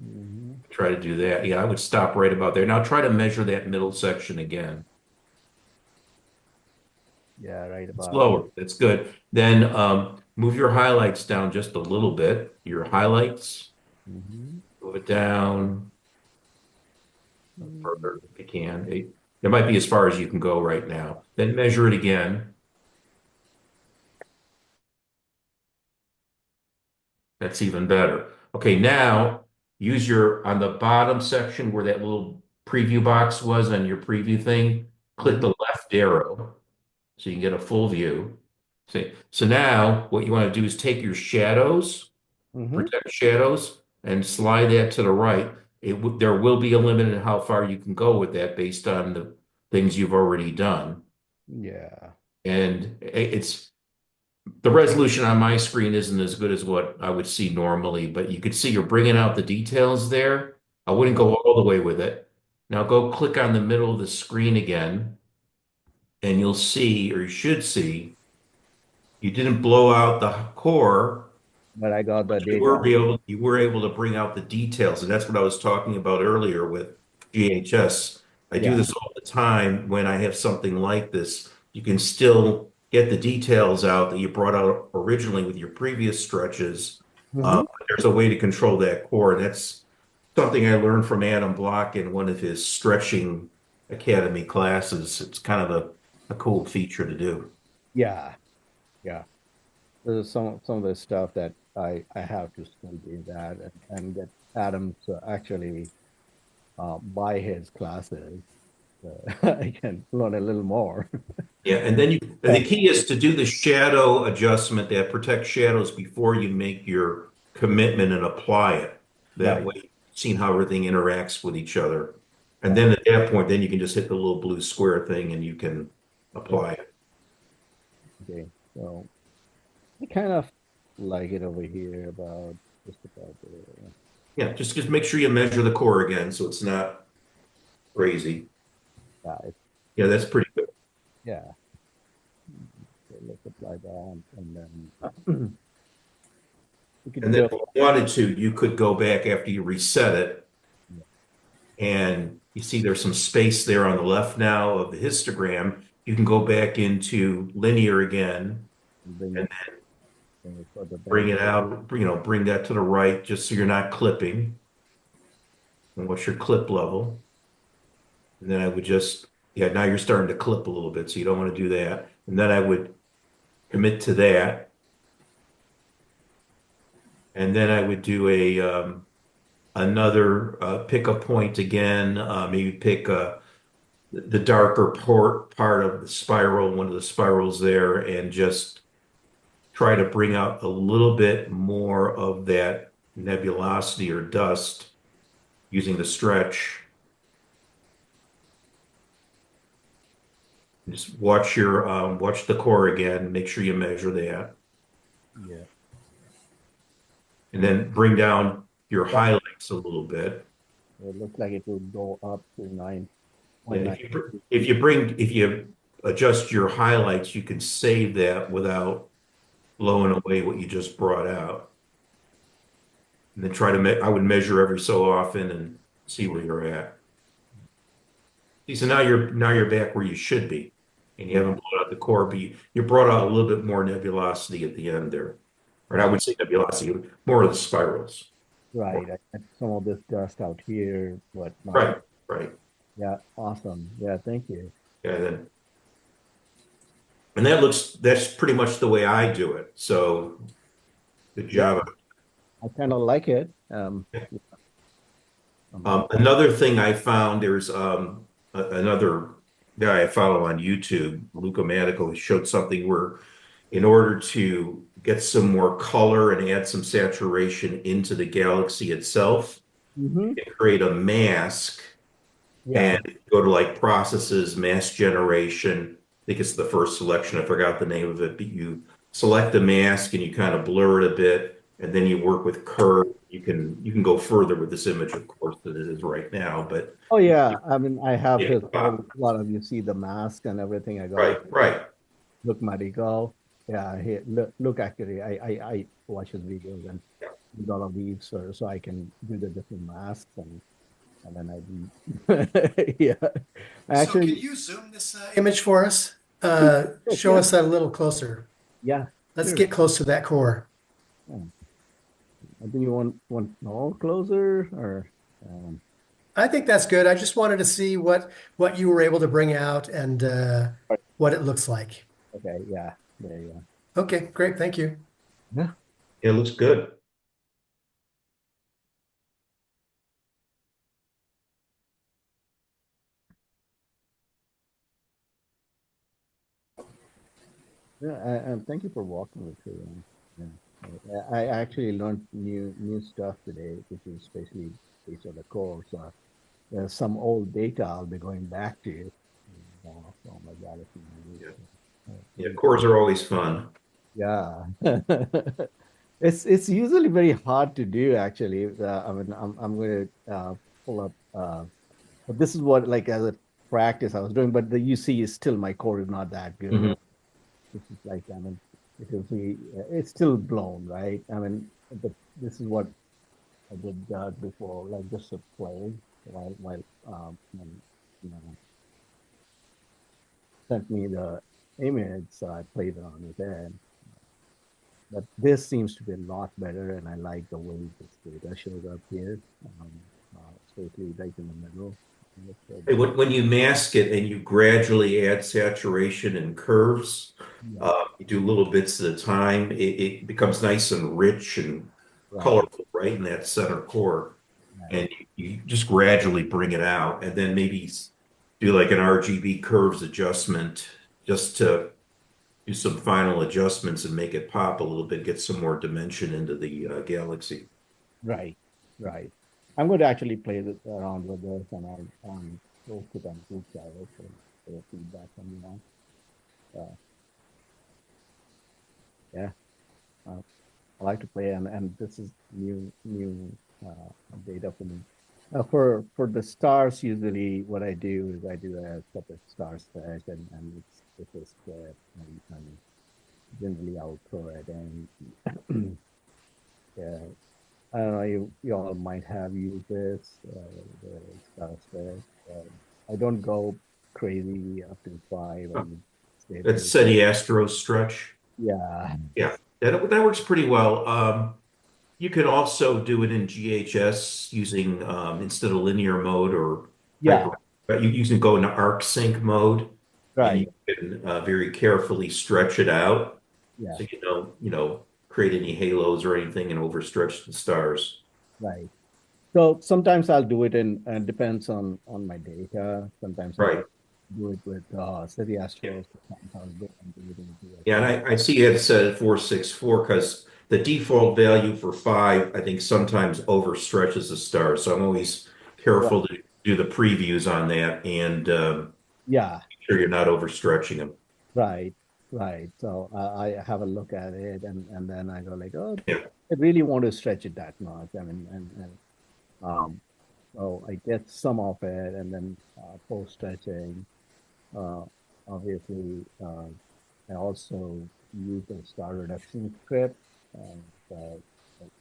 Mhm. Try to do that. Yeah, I would stop right about there. Now try to measure that middle section again. Yeah, right about. Slower. That's good. Then move your highlights down just a little bit. Your highlights, Mhm. move it down further if you can. It might be as far as you can go right now. Then measure it again. That's even better. Okay, now use your, on the bottom section where that little preview box was on your preview thing, click the left arrow so you can get a full view. See, so now what you want to do is take your shadows, Mhm. protect shadows, and slide that to the right. There will be a limit in how far you can go with that based on the things you've already done. Yeah. And it's the resolution on my screen isn't as good as what I would see normally, but you could see you're bringing out the details there. I wouldn't go all the way with it. Now go click on the middle of the screen again, and you'll see, or you should see, you didn't blow out the core. But I got the data. You were able to bring out the details, and that's what I was talking about earlier with GHS. I do Yeah. this all the time when I have something like this. You can still get the details out that you brought out originally with your previous stretches. Mhm. There's a way to control that core, and that's something I learned from Adam Block in one of his stretching academy classes. It's kind of a cool feature to do. Yeah. Yeah. There's some of the stuff that I have to still do that and get Adam to actually buy his classes. I can learn a little more. Yeah, and then and the key is to do the shadow adjustment that protects shadows before you make your commitment and apply it. That Right. way, seeing how everything interacts with each other. And Yeah. then at that point, then you can just hit the little blue square thing and you can apply it. Okay. So I kind of like it over here about just about there. Yeah, just make sure you measure the core again so it's not crazy. Yeah. Yeah, that's pretty good. Yeah. Okay, let's apply that and then we could And then go. if you wanted to, you could go back after you reset it and you see there's some space there on the left now of the histogram. You can go back into linear again Bring and it, bring it further back. bring it out, bring that to the right just so you're not clipping. And what's your clip level? And then I would just, yeah, now you're starting to clip a little bit, so you don't want to do that. And then I would commit to that. And then I would do another pick a point again, maybe pick the darker part of the spiral, one of the spirals there, and just try to bring out a little bit more of that nebulosity or dust using the stretch. Just watch the core again, make sure you measure that, Yeah. and then bring down your highlights a little bit. It looks like it will go up to 9. Yeah, if you adjust your highlights, you can save that without blowing away what you just brought out. And then I would measure every so often and see where you're at. See, so now you're back where you should be. And you haven't blown out the core, but you brought out a little bit more nebulosity at the end there. Or I would say nebulosity, more of the spirals. Right. I had some of this dust out here, but not. Right, right. Yeah. Awesome. Yeah. Thank you. Yeah, and that's pretty much the way I do it. So good job. I kind of like it. Another thing I found, there's another guy I follow on YouTube, Luca Manico, who showed something where in order to get some more color and add some saturation into the galaxy itself, Mhm. you create a mask Yeah. and go to like processes, mask generation. I think it's the first selection. I forgot the name of it, but you select the mask and you kind of blur it a bit, and then you work with curve, You can go further with this image, of course, than it is right now, but Oh yeah, I mean, I have Yeah. this whole lot of, you see the mask and everything. I go, right. look, Marigo. Yeah, here, look, actually, I watch his videos and do all of these, so I can do the different masks and then I do. Yeah, So can actually, you zoom this image for us? Show yeah, us that a little closer. yeah, Let's sure. get close to that core. Yeah. I think you want more closer or I think that's good. I just wanted to see what you were able to bring out and what it looks like. okay, yeah, there you Okay, great. Thank you. go. Yeah. It looks good. Yeah, and thank you for walking me through. Yeah, I actually learned new stuff today, which is especially based on the course. There's some old data I'll be going back to from my galaxy. Yeah, cores are always fun. Yeah, it's usually very hard to do actually. I mean, I'm going to pull up. But this is what like as a practice I was doing, but the UC is still my core is not that good. Mhm. This is like, I mean, it will be, it's still blown, right? I mean, but this is what I did before, like just a play while when, you know, sent me the image, so I played it on it there. But this seems to be a lot better, and I like the way this data shows up here, especially right in the middle. Hey, when you mask it and you gradually add saturation and curves, Yeah, you do little bits at a time, it becomes nice and rich and right, colorful right in that center core. right, And you just gradually bring it out and then maybe do like an RGB curves adjustment just to do some final adjustments and make it pop a little bit, get some more dimension into the galaxy. right, right. I'm going to actually play around with this, and I'll post it on group chat for feedback from you know. Yeah, uh, I like to play, and this is new data for me. For the stars, usually what I do is I do a separate star set, and it's a square, and generally I'll throw it in. Yeah, I don't know. You all might have used this the star set. I don't go crazy up to five and stay That's there. SETI Astro stretch. Yeah, Yeah, that works pretty well. You could also do it in GHS using instead of linear mode or yeah, hyper, but you can go into arc sync mode and right. you can very carefully stretch it out Yeah, so you know create any halos or anything and overstretch the stars. right. So sometimes I'll do it in, and depends on my data. Sometimes I'll Right. do it with City Yeah. Astros. Sometimes I'll do it in Yeah, and GHS. I see you had it set at 464 because the default value for 5, I think sometimes overstretches the stars. So I'm always Right. careful to do the previews on that and Yeah, make sure you're not overstretching them. right, right. So I have a look at it, and then I go like, oh, Yeah. I really want to stretch it that much. I mean, and so I get some of it, and then post stretching. Uh, Obviously, I also use a star reduction script uh,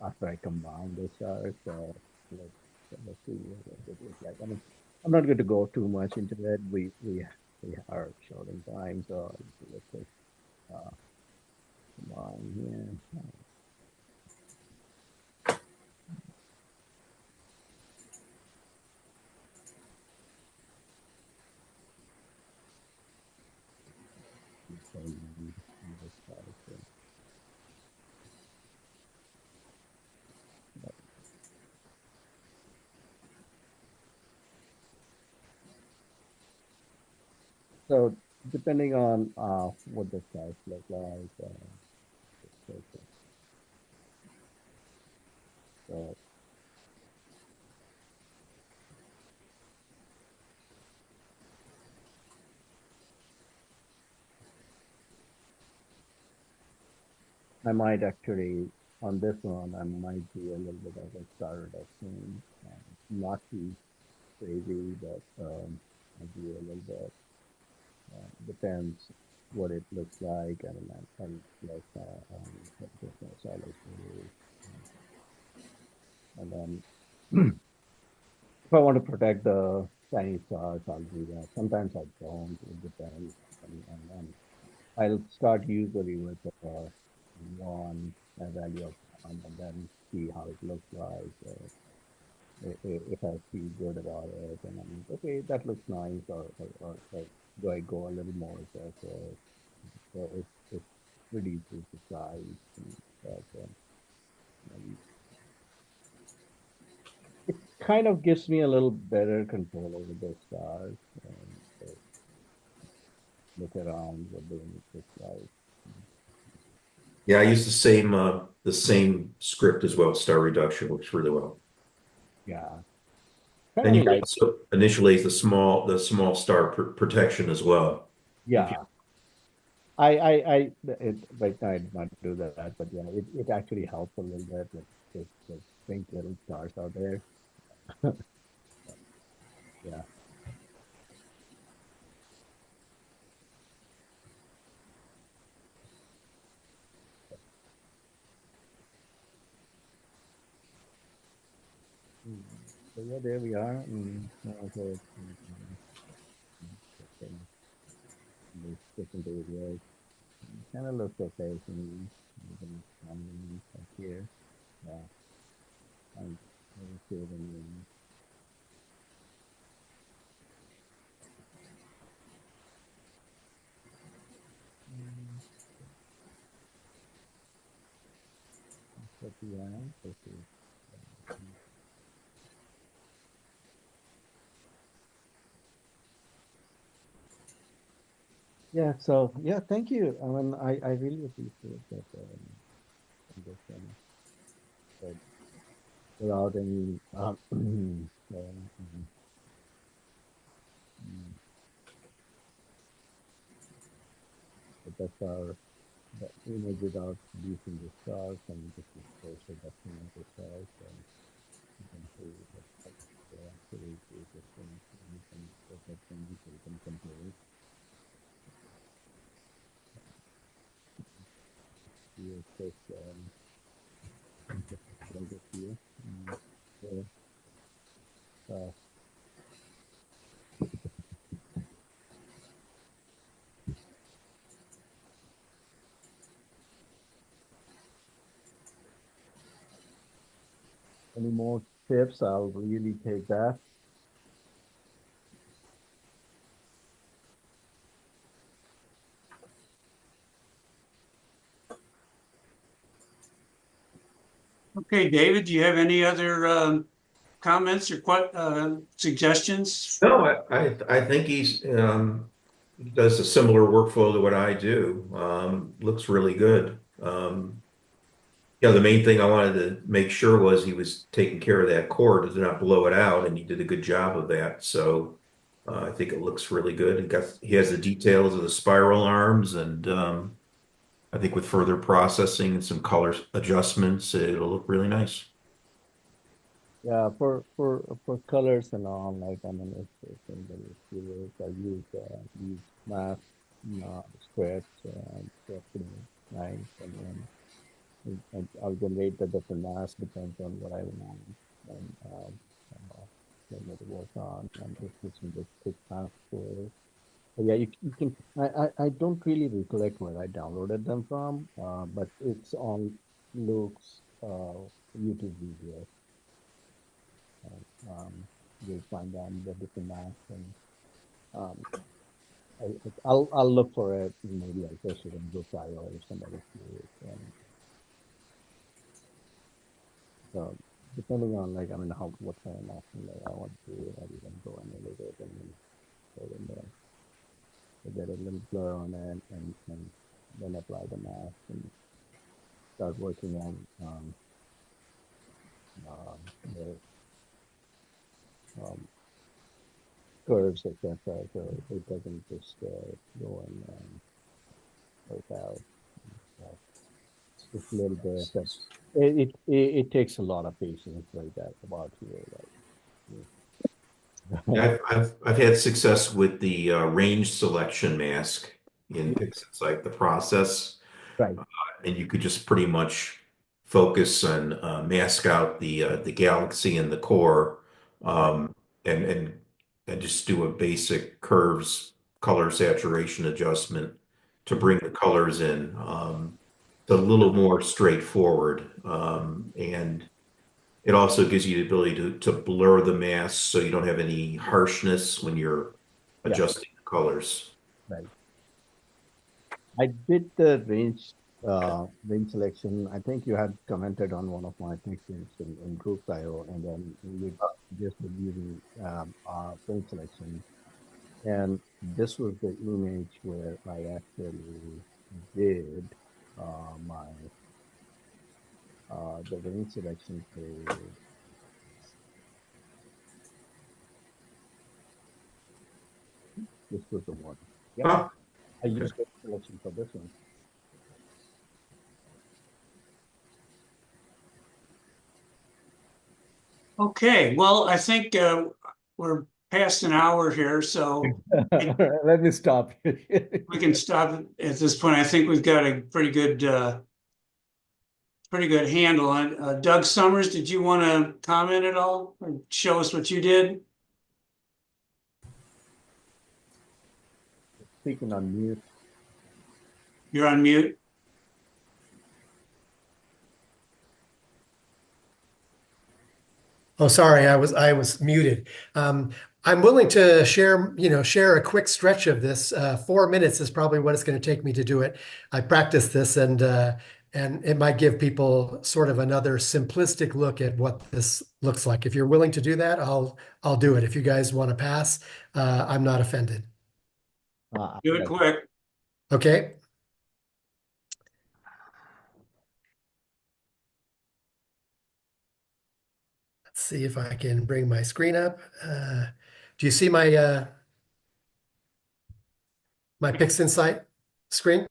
after I combine the stars. Let's see what it looks like. I mean, I'm not going to go too much into it. We are short in time, so let's just combine here. So depending on what the size look like, so I might actually on this one, I might do a little bit of a star reduction, not too crazy, but I do a little bit. Depends what it looks like. I mean, I'm like and then if I want to protect the tiny stars, I'll do that. Sometimes I don't. It depends. And I'll start usually with one a value of one, and then see how it looks like. If I feel good about it, and I'm okay, that looks nice, or do I go a little more aggressive? So it reduces the size, and it kind of gives me a little better control over the stars. So look around what they look like. Yeah, I use the same script as well. Star reduction works really well. Yeah, And kind you of like also initialize the small star protection as well. yeah. Right now I did not do that, but yeah, it actually helps a little bit with the pink little stars out there. Yeah. So yeah, there we are. So different areas. Kind of looks okay to me. Here. Yeah. I'm see it in the yeah, so yeah, thank you. I mean, I really appreciate that. Understanding that without any but that's our the image without producing the stars, and this is first reduction of the stars, and you can see that actually is different, and you can get that thing, so you can compare it. Here, first, right up here. So, any more tips? I'll really take that. Okay, David, do you have any other comments or suggestions? No, I think he does a similar workflow to what I do. Looks really good. Yeah, the main thing I wanted to make sure was he was taking care of that core to not blow it out, and he did a good job of that. So I think it looks really good. He has the details of the spiral arms, and I think with further processing and some color adjustments, it'll look really nice. Yeah, for colors and all, like I mean, it's in the materials I use math scripts and that's pretty nice, and then I'll generate the different masks depends on what I want and what to work on, and this is just quick math for. But yeah, you can. I don't really recollect where I downloaded them from, but it's on Luke's YouTube video. Um, you'll find them the different maps, and um, I'll look for it. Maybe I'll post it in GoFile or somebody see it. And so depending on like I mean how what kind of mapping that I want to do, I can go in a little bit and then go in there to get a little blur on it, and then apply the mask and start working on the um, curves, etc. So it doesn't just go and work out. So, It's a little bit, but it takes a lot of patience like that about here. Like, I've had success with the range selection mask in PixInsight, the process, right. and you could just pretty much focus and mask out the galaxy and the core, and and just do a basic curves color saturation adjustment to bring the colors in. It's a little more straightforward, and it also gives you the ability to blur the mask so you don't have any harshness when you're Yeah. adjusting the colors. Right. I did the range selection. I think you had commented on one of my pictures in group IO, and then we just using range selection. And this was the image where I actually did my the range selection for this was the one. Yeah, Huh? I used range selection for this one. Okay, well, I think we're past an hour here, so Let me stop. we can stop at this point. I think we've got a pretty good handle on. Doug Summers, did you want to comment at all or show us what you did? Speaking on mute. You're on mute. Oh, sorry, I was muted. I'm willing to share a quick stretch of this. 4 minutes is probably what it's going to take me to do it. I practiced this, and it might give people sort of another simplistic look at what this looks like. If you're willing to do that, I'll do it. If you guys want to pass, I'm not offended. Do it quick. Okay. Let's see if I can bring my screen up. Do you see my my PixInsight screen?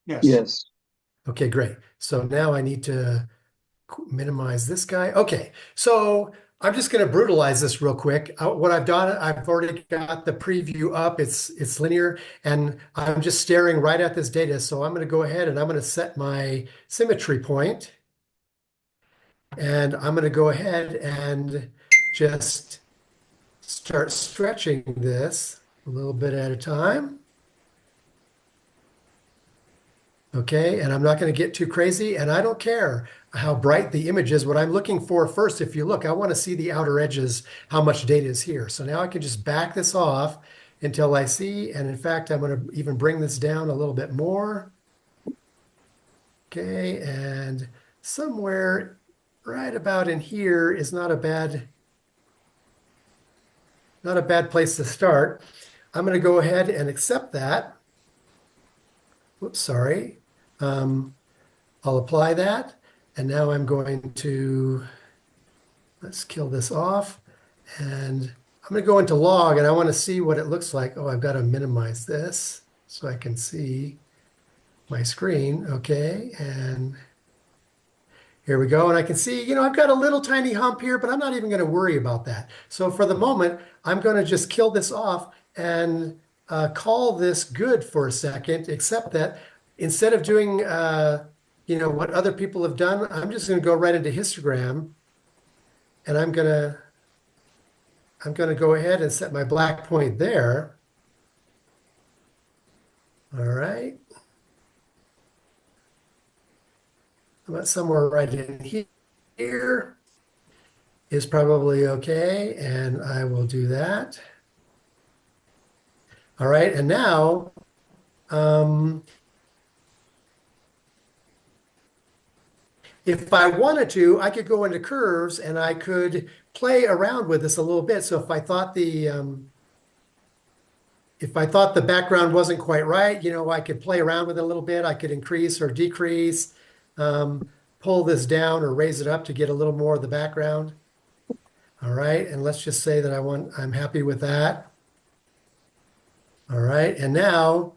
Yes. Yes. Okay, great. So now I need to minimize this guy. Okay, so I'm just going to brutalize this real quick. What I've done, I've already got the preview up. It's linear, and I'm just staring right at this data. So I'm going to go ahead and I'm going to set my symmetry point. And I'm going to go ahead and just start stretching this a little bit at a time. Okay, and I'm not going to get too crazy, and I don't care how bright the image is. What I'm looking for first, if you look, I want to see the outer edges, how much data is here. So now I can just back this off until I see, and in fact, I'm going to even bring this down a little bit more. Okay, and somewhere right about in here is not a bad place to start. I'm going to go ahead and accept that. Whoops, sorry. I'll apply that. And now I'm going to, let's kill this off. And I'm going to go into log, and I want to see what it looks like. Oh, I've got to minimize this so I can see my screen. Okay, and here we go. And I can see, I've got a little tiny hump here, but I'm not even going to worry about that. So for the moment, I'm going to just kill this off and call this good for a second, except that instead of doing, what other people have done, I'm just going to go right into histogram, and I'm going to go ahead and set my black point there. All right. About somewhere right in here is probably okay, and I will do that. All right, and now if I wanted to, I could go into curves and I could play around with this a little bit. So if I thought the background wasn't quite right, I could play around with it a little bit. I could increase or decrease, pull this down or raise it up to get a little more of the background. All right, and let's just say that I'm happy with that. All right, and now,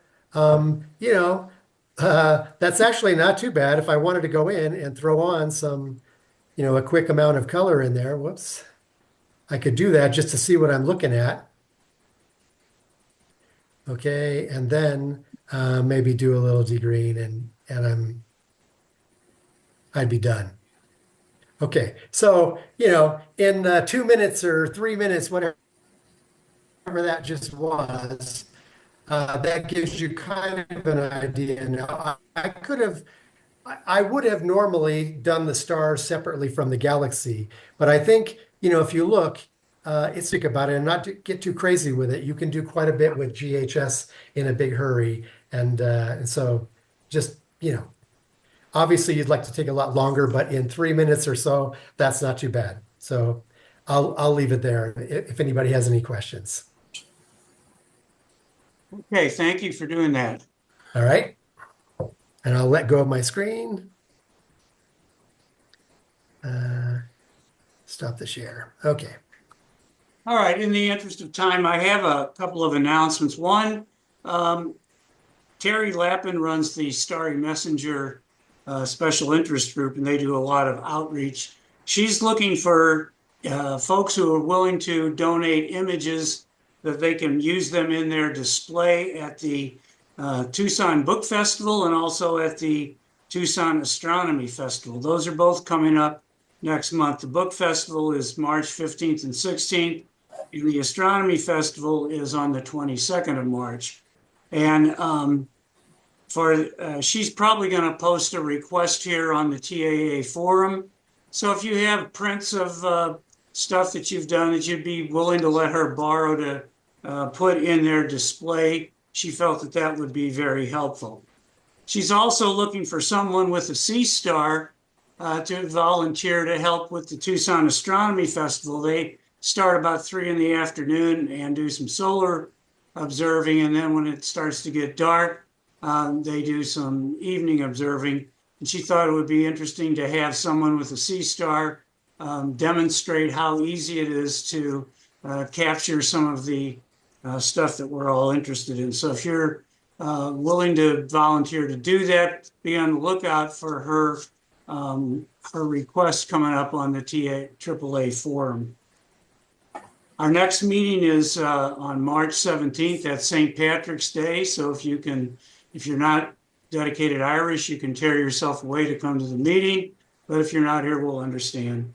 That's actually not too bad. If I wanted to go in and throw on some, a quick amount of color in there, whoops, I could do that just to see what I'm looking at. Okay, and then maybe do a little degreen and I'd be done. Okay, so in 2 minutes or 3 minutes, whatever that just was, that gives you kind of an idea. Now, I could have, I would have normally done the stars separately from the galaxy, but I think, if you look, it's think about it and not to get too crazy with it. You can do quite a bit with GHS in a big hurry. And so just, obviously you'd like to take a lot longer, but in 3 minutes or so, that's not too bad. So I'll leave it there if anybody has any questions. Okay, thank you for doing that. All right. And I'll let go of my screen. Stop the share. Okay. All right, in the interest of time, I have a couple of announcements. One, Terry Lappin runs the Starry Messenger special interest group, and they do a lot of outreach. She's looking for folks who are willing to donate images that they can use them in their display at the Tucson Book Festival and also at the Tucson Astronomy Festival. Those are both coming up next month. The Book Festival is March 15th and 16th, and the Astronomy Festival is on the 22nd of March. And she's probably going to post a request here on the TAA forum. So if you have prints of stuff that you've done that you'd be willing to let her borrow to put in their display, she felt that that would be very helpful. She's also looking for someone with a sea star to volunteer to help with the Tucson Astronomy Festival. They start about 3 in the afternoon and do some solar observing. And then when it starts to get dark, they do some evening observing. And she thought it would be interesting to have someone with a sea star demonstrate how easy it is to capture some of the stuff that we're all interested in. So if you're willing to volunteer to do that, be on the lookout for her request coming up on the AAA forum. Our next meeting is on March 17th. That's St. Patrick's Day. So if you're not dedicated Irish, you can tear yourself away to come to the meeting. But if you're not here, we'll understand.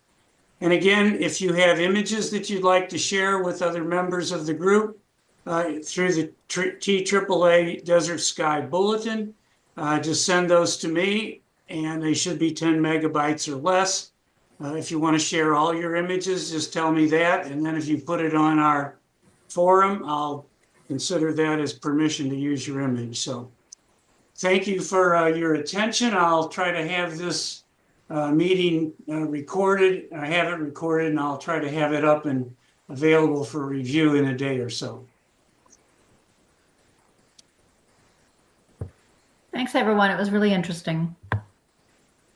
And again, if you have images that you'd like to share with other members of the group through the TAAA Desert Sky Bulletin, just send those to me, and they should be 10 megabytes or less. If you want to share all your images, just tell me that. And then if you put it on our forum, I'll consider that as permission to use your image. So thank you for your attention. I'll try to have this meeting recorded. I have it recorded, and I'll try to have it up and available for review in a day or so. Thanks, everyone. It was really interesting.